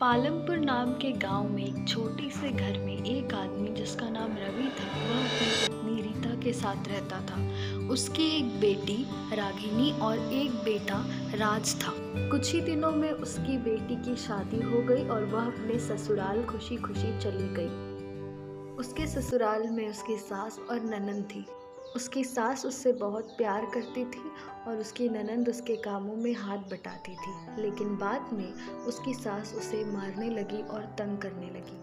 पालमपुर नाम के गांव में एक छोटे से घर में एक आदमी जिसका नाम रवि था, वह अपनी पत्नी रीता के साथ रहता था। उसकी एक बेटी रागिनी और एक बेटा राज था। कुछ ही दिनों में उसकी बेटी की शादी हो गई और वह अपने ससुराल खुशी खुशी चली गई। उसके ससुराल में उसकी सास और ननंद थी। उसकी सास उससे बहुत प्यार करती थी और उसकी ननंद उसके कामों में हाथ बटाती थी। लेकिन बाद में उसकी सास उसे मारने लगी और तंग करने लगी।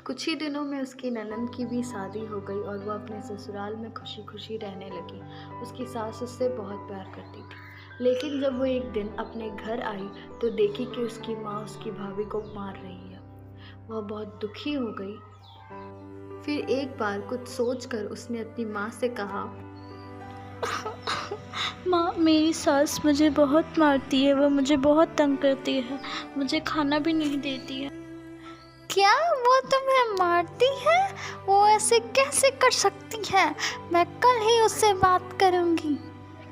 कुछ ही दिनों में उसकी ननंद की भी शादी हो गई और वह अपने ससुराल में खुशी खुशी रहने लगी। उसकी सास उससे बहुत प्यार करती थी। लेकिन जब वो एक दिन अपने घर आई तो देखी कि उसकी माँ उसकी भाभी को मार रही है। वह बहुत दुखी हो गई। फिर एक बार कुछ सोचकर उसने अपनी माँ से कहा, माँ, मेरी सास मुझे बहुत मारती है, वह मुझे बहुत तंग करती है, मुझे खाना भी नहीं देती है। क्या वो तुम्हें मारती है? वो ऐसे कैसे कर सकती है? मैं कल ही उससे बात करूंगी।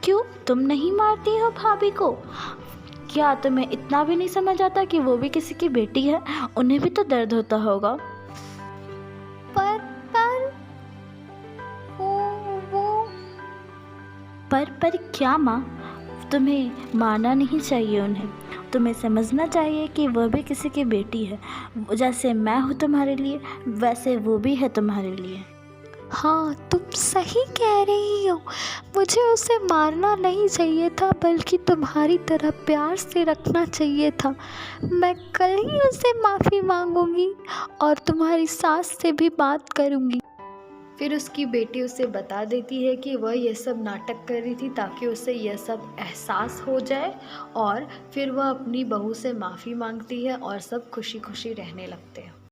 क्यों, तुम नहीं मारती हो भाभी को? क्या तुम्हें इतना भी नहीं समझ आता कि वो भी किसी की बेटी है? उन्हें भी तो दर्द होता होगा। पर वो पर क्या माँ? तुम्हें मारना नहीं चाहिए उन्हें। तुम्हें समझना चाहिए कि वह भी किसी की बेटी है। जैसे मैं हूँ तुम्हारे लिए, वैसे वो भी है तुम्हारे लिए। हाँ, तुम सही कह रही हो। मुझे उसे मारना नहीं चाहिए था, बल्कि तुम्हारी तरह प्यार से रखना चाहिए था। मैं कल ही उससे माफ़ी मांगूंगी और तुम्हारी सास से भी बात करूंगी। फिर उसकी बेटी उसे बता देती है कि वह यह सब नाटक कर रही थी ताकि उसे यह सब एहसास हो जाए। और फिर वह अपनी बहू से माफ़ी मांगती है और सब खुशी खुशी रहने लगते हैं।